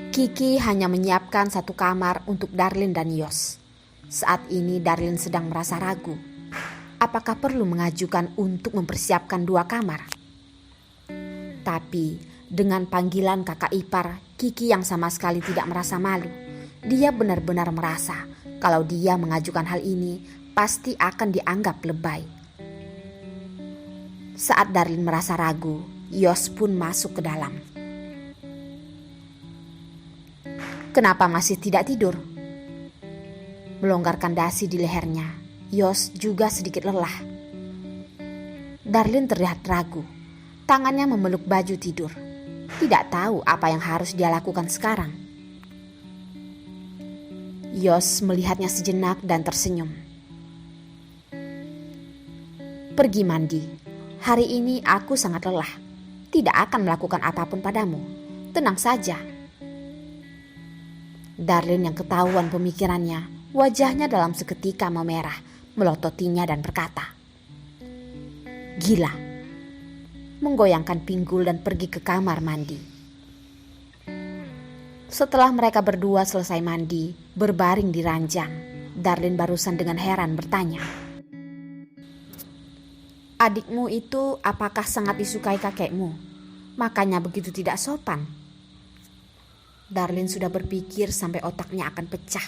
Kiki hanya menyiapkan satu kamar untuk Darlin dan Yos. Saat ini Darlin sedang merasa ragu. Apakah perlu mengajukan untuk mempersiapkan dua kamar? Tapi dengan panggilan kakak ipar, Kiki yang sama sekali tidak merasa malu. Dia benar-benar merasa kalau dia mengajukan hal ini pasti akan dianggap lebay. Saat Darlin merasa ragu, Yos pun masuk ke dalam. Kenapa masih tidak tidur? Melonggarkan dasi di lehernya, Yos juga sedikit lelah. Darlin terlihat ragu. Tangannya memeluk baju tidur. Tidak tahu apa yang harus dia lakukan sekarang. Yos melihatnya sejenak dan tersenyum. Pergi mandi. Hari ini aku sangat lelah. Tidak akan melakukan apapun padamu. Tenang saja. Darlin yang ketahuan pemikirannya, wajahnya dalam seketika memerah, melototinya dan berkata, "Gila." Menggoyangkan pinggul dan pergi ke kamar mandi. Setelah mereka berdua selesai mandi, berbaring di ranjang, Darlin barusan dengan heran bertanya, "Adikmu itu apakah sangat disukai kakekmu? Makanya begitu tidak sopan?" Darlin sudah berpikir sampai otaknya akan pecah,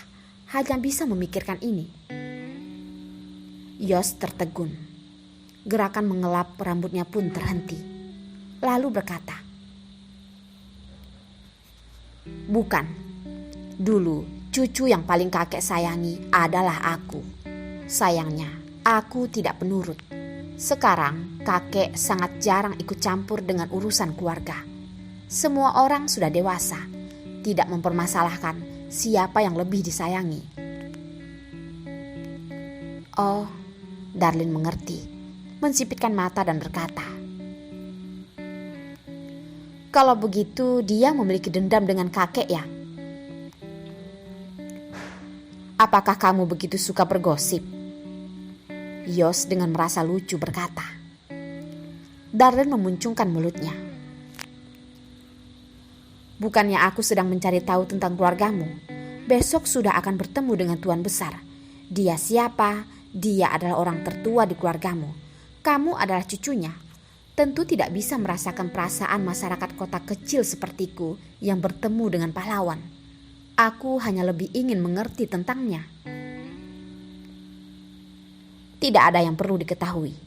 hanya bisa memikirkan ini. Yos tertegun. Gerakan mengelap rambutnya pun terhenti. Lalu berkata, "Bukan. Dulu cucu yang paling kakek sayangi adalah aku. Sayangnya aku tidak penurut. Sekarang kakek sangat jarang ikut campur dengan urusan keluarga. Semua orang sudah dewasa, tidak mempermasalahkan siapa yang lebih disayangi." Oh, Darlin mengerti. Mensipitkan mata dan berkata, "Kalau begitu dia memiliki dendam dengan kakek ya? Apakah kamu begitu suka bergosip?" Yos dengan merasa lucu berkata. Darlin memuncungkan mulutnya. "Bukannya aku sedang mencari tahu tentang keluargamu. Besok sudah akan bertemu dengan Tuan Besar. Dia siapa? Dia adalah orang tertua di keluargamu. Kamu adalah cucunya. Tentu tidak bisa merasakan perasaan masyarakat kota kecil sepertiku yang bertemu dengan pahlawan. Aku hanya lebih ingin mengerti tentangnya." Tidak ada yang perlu diketahui.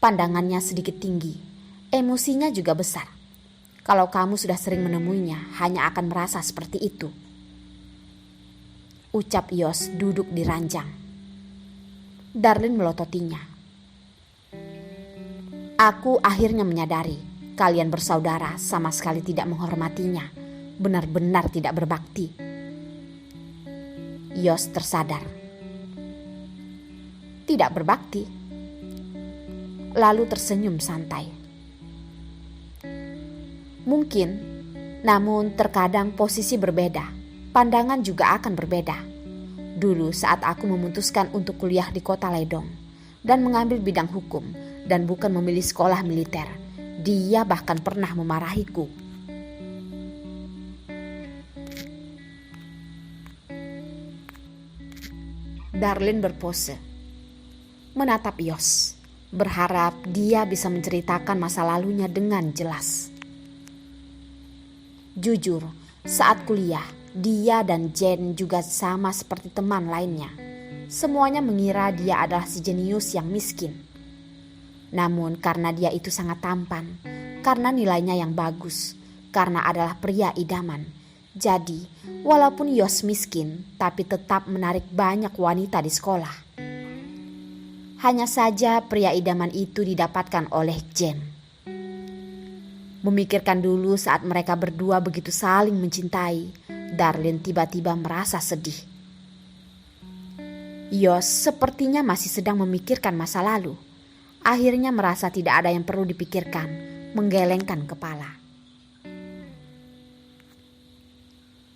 Pandangannya sedikit tinggi. Emosinya juga besar. Kalau kamu sudah sering menemuinya, hanya akan merasa seperti itu. Ucap Yos duduk di ranjang. Darlin melototinya. "Aku akhirnya menyadari kalian bersaudara sama sekali tidak menghormatinya. Benar-benar tidak berbakti." Yos tersadar. Tidak berbakti? Lalu tersenyum santai. Mungkin, namun terkadang posisi berbeda, pandangan juga akan berbeda. Dulu saat aku memutuskan untuk kuliah di kota Ledong dan mengambil bidang hukum dan bukan memilih sekolah militer, dia bahkan pernah memarahiku. Darlin berpose, menatap Yos, berharap dia bisa menceritakan masa lalunya dengan jelas. Jujur, saat kuliah, dia dan Jen juga sama seperti teman lainnya. Semuanya mengira dia adalah si jenius yang miskin. Namun karena dia itu sangat tampan, karena nilainya yang bagus, karena adalah pria idaman. Jadi, walaupun Yos miskin, tapi tetap menarik banyak wanita di sekolah. Hanya saja pria idaman itu didapatkan oleh Jen. Memikirkan dulu saat mereka berdua begitu saling mencintai, Darlin tiba-tiba merasa sedih. Yos sepertinya masih sedang memikirkan masa lalu. Akhirnya merasa tidak ada yang perlu dipikirkan, menggelengkan kepala.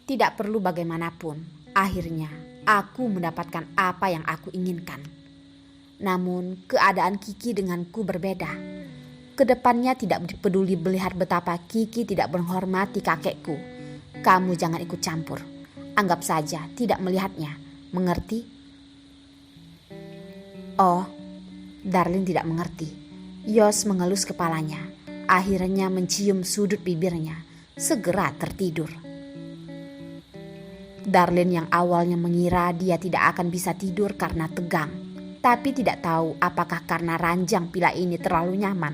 Tidak perlu bagaimanapun, akhirnya aku mendapatkan apa yang aku inginkan. Namun keadaan Kiki denganku berbeda. Kedepannya tidak peduli melihat betapa Kiki tidak menghormati kakekku Kamu jangan ikut campur. Anggap saja tidak melihatnya. Mengerti? Oh, Darlin tidak mengerti. Yos mengelus kepalanya. Akhirnya mencium sudut bibirnya. Segera tertidur. Darlin yang awalnya mengira dia tidak akan bisa tidur karena tegang, tapi tidak tahu apakah karena ranjang pila ini terlalu nyaman,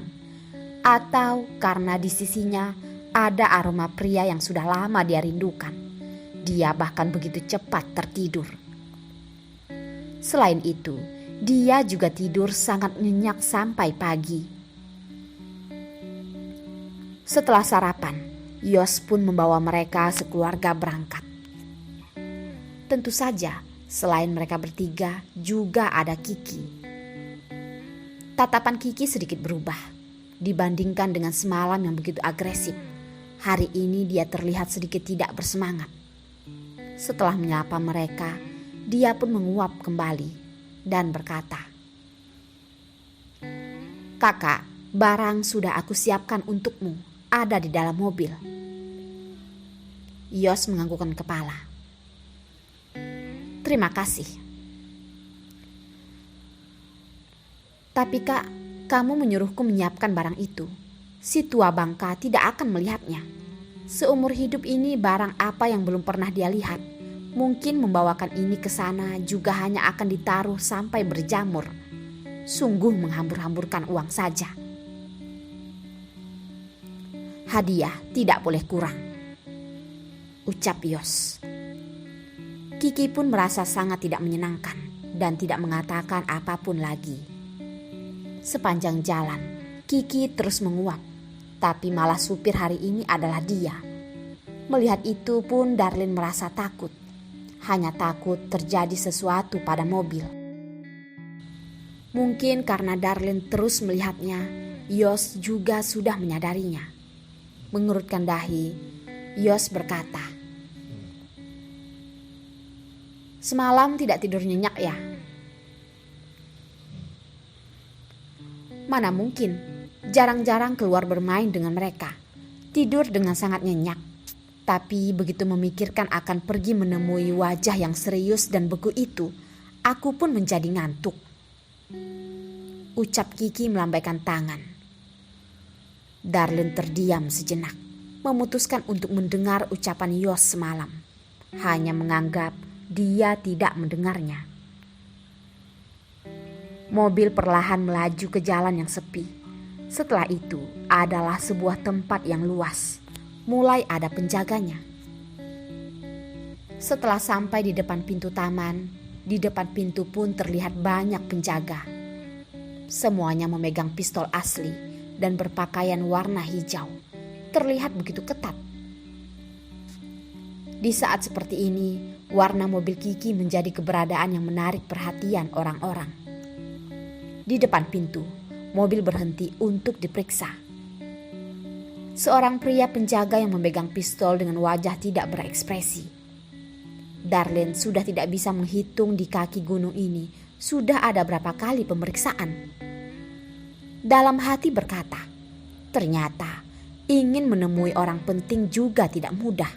atau karena di sisinya ada aroma pria yang sudah lama dia rindukan. Dia bahkan begitu cepat tertidur. Selain itu, dia juga tidur sangat nyenyak sampai pagi. Setelah sarapan, Yos pun membawa mereka sekeluarga berangkat. Tentu saja, selain mereka bertiga, juga ada Kiki. Tatapan Kiki sedikit berubah dibandingkan dengan semalam yang begitu agresif. Hari ini dia terlihat sedikit tidak bersemangat. Setelah menyapa mereka, dia pun menguap kembali dan berkata, "Kakak, barang sudah aku siapkan untukmu, ada di dalam mobil." Yos menganggukkan kepala. "Terima kasih. Tapi Kak, kamu menyuruhku menyiapkan barang itu. Si tua bangka tidak akan melihatnya. Seumur hidup ini barang apa yang belum pernah dia lihat. Mungkin membawakan ini ke sana juga hanya akan ditaruh sampai berjamur. Sungguh menghambur-hamburkan uang saja. Hadiah tidak boleh kurang," ucap Yos. Kiki pun merasa sangat tidak menyenangkan dan tidak mengatakan apapun lagi. Sepanjang jalan, Kiki terus menguap, tapi malah supir hari ini adalah dia. Melihat itu pun Darlin merasa takut. Hanya takut terjadi sesuatu pada mobil. Mungkin karena Darlin terus melihatnya, Yos juga sudah menyadarinya. Mengerutkan dahi, Yos berkata, "Semalam tidak tidur nyenyak ya?" "Mana mungkin, jarang-jarang keluar bermain dengan mereka. Tidur dengan sangat nyenyak. Tapi begitu memikirkan akan pergi menemui wajah yang serius dan beku itu, aku pun menjadi ngantuk," ucap Kiki melambaikan tangan. Darlin terdiam sejenak, memutuskan untuk mendengar ucapan Yos semalam. Hanya menganggap dia tidak mendengarnya. Mobil perlahan melaju ke jalan yang sepi. Setelah itu adalah sebuah tempat yang luas. Mulai ada penjaganya. Setelah sampai di depan pintu taman, di depan pintu pun terlihat banyak penjaga. Semuanya memegang pistol asli dan berpakaian warna hijau. Terlihat begitu ketat. Di saat seperti ini, warna mobil Kiki menjadi keberadaan yang menarik perhatian orang-orang. Di depan pintu, mobil berhenti untuk diperiksa. Seorang pria penjaga yang memegang pistol dengan wajah tidak berekspresi. Darlin sudah tidak bisa menghitung di kaki gunung ini sudah ada berapa kali pemeriksaan. Dalam hati berkata, ternyata ingin menemui orang penting juga tidak mudah.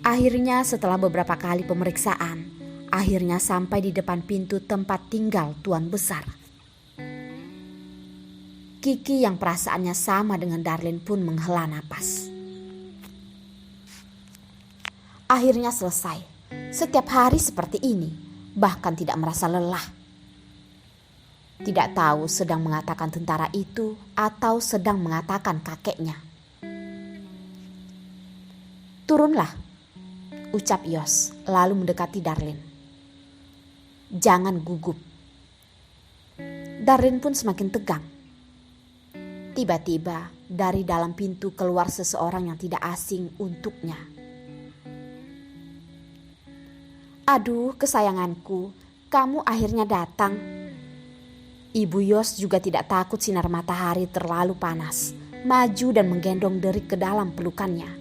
Akhirnya setelah beberapa kali pemeriksaan, akhirnya sampai di depan pintu tempat tinggal Tuan Besar. Kiki yang perasaannya sama dengan Darlin pun menghela napas. Akhirnya selesai. Setiap hari seperti ini, bahkan tidak merasa lelah. Tidak tahu sedang mengatakan tentara itu atau sedang mengatakan kakeknya. "Turunlah," ucap Yos lalu mendekati Darlin. "Jangan gugup." Darlin pun semakin tegang. Tiba-tiba dari dalam pintu keluar seseorang yang tidak asing untuknya. "Aduh kesayanganku, kamu akhirnya datang." Ibu Yos juga tidak takut sinar matahari terlalu panas. Maju dan menggendong Derik ke dalam pelukannya,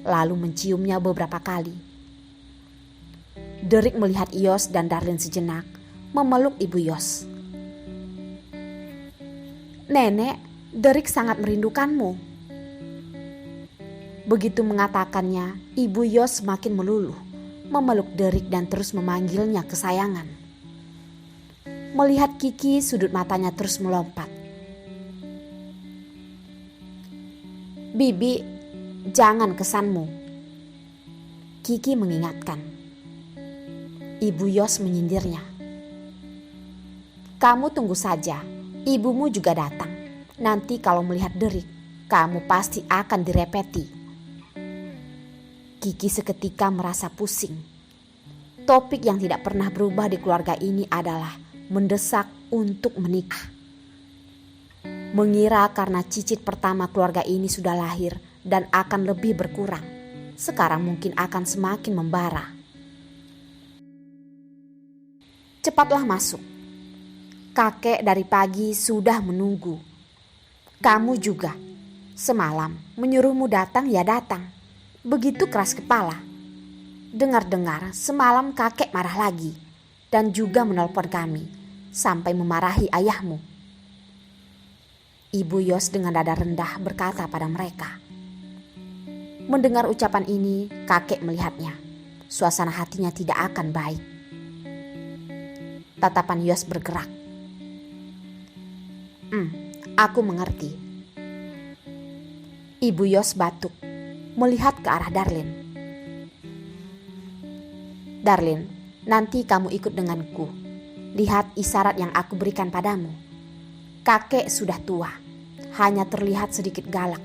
lalu menciumnya beberapa kali. Derik melihat Yos dan Darlin sejenak, memeluk ibu Yos. "Nenek, Derik sangat merindukanmu." Begitu mengatakannya, Ibu Yos semakin meluluh, memeluk Derek dan terus memanggilnya kesayangan. Melihat Kiki, sudut matanya terus melompat. "Bibi, jangan kesanmu," Kiki mengingatkan. Ibu Yos menyindirnya. "Kamu tunggu saja, ibumu juga datang. Nanti kalau melihat Derek, kamu pasti akan direpeti." Kiki seketika merasa pusing. Topik yang tidak pernah berubah di keluarga ini adalah mendesak untuk menikah. Mengira karena cicit pertama keluarga ini sudah lahir dan akan lebih berkurang, sekarang mungkin akan semakin membara. "Cepatlah masuk. Kakek dari pagi sudah menunggu. Kamu juga. Semalam menyuruhmu datang ya datang. Begitu keras kepala. Dengar-dengar semalam kakek marah lagi dan juga menelpon kami sampai memarahi ayahmu." Ibu Yos dengan dada rendah berkata pada mereka. Mendengar ucapan ini, kakek melihatnya. Suasana hatinya tidak akan baik. Tatapan Yos bergerak. Aku mengerti." Ibu Yos batuk, melihat ke arah Darlin. "Darlin, nanti kamu ikut denganku. Lihat isyarat yang aku berikan padamu. Kakek sudah tua, hanya terlihat sedikit galak.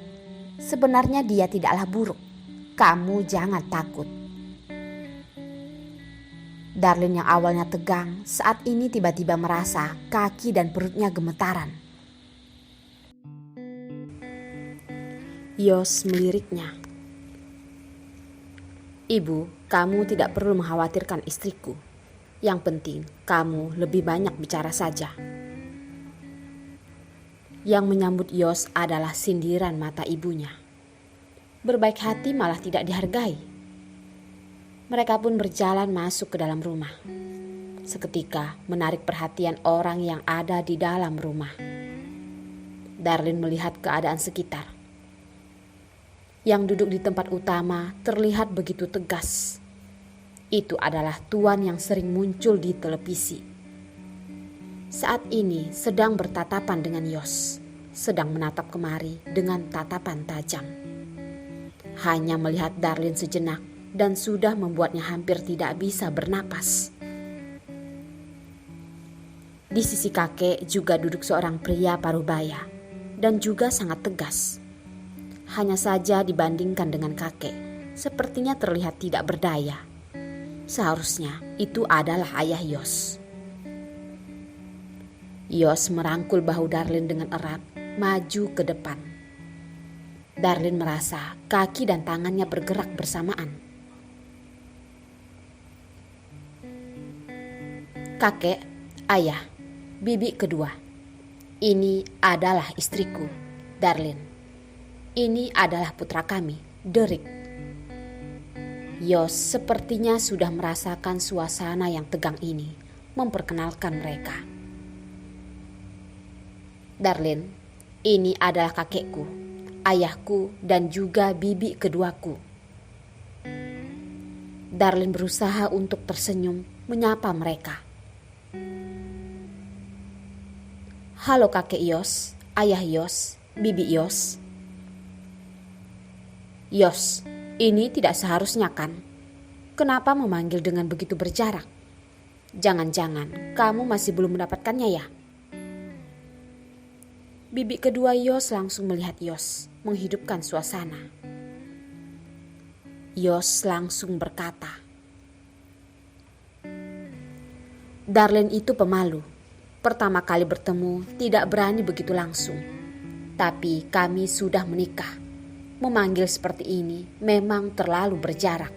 Sebenarnya dia tidaklah buruk. Kamu jangan takut." Darlin yang awalnya tegang, saat ini tiba-tiba merasa kaki dan perutnya gemetaran. Yos meliriknya. "Ibu, kamu tidak perlu mengkhawatirkan istriku. Yang penting kamu lebih banyak bicara saja." Yang menyambut Yos adalah sindiran mata ibunya. Berbaik hati malah tidak dihargai. Mereka pun berjalan masuk ke dalam rumah. Seketika menarik perhatian orang yang ada di dalam rumah. Darlin melihat keadaan sekitar. Yang duduk di tempat utama terlihat begitu tegas. Itu adalah tuan yang sering muncul di televisi. Saat ini sedang bertatapan dengan Yos, sedang menatap kemari dengan tatapan tajam. Hanya melihat Darlin sejenak dan sudah membuatnya hampir tidak bisa bernapas. Di sisi kakek juga duduk seorang pria parubaya dan juga sangat tegas. Hanya saja dibandingkan dengan kakek, sepertinya terlihat tidak berdaya. Seharusnya itu adalah ayah Yos. Yos merangkul bahu Darlin dengan erat, maju ke depan. Darlin merasa kaki dan tangannya bergerak bersamaan. "Kakek, ayah, bibi kedua. Ini adalah istriku, Darlin. Ini adalah putra kami, Derek." Yos sepertinya sudah merasakan suasana yang tegang ini, memperkenalkan mereka. "Darlin, ini adalah kakekku, ayahku dan juga bibi keduaku." Darlin berusaha untuk tersenyum menyapa mereka. "Halo kakek Yos, ayah Yos, bibi Yos." "Yos, ini tidak seharusnya kan? Kenapa memanggil dengan begitu berjarak? Jangan-jangan kamu masih belum mendapatkannya ya?" Bibi kedua Yos langsung melihat Yos, menghidupkan suasana. Yos langsung berkata, "Darlin itu pemalu. Pertama kali bertemu tidak berani begitu langsung. Tapi kami sudah menikah. Memanggil seperti ini memang terlalu berjarak."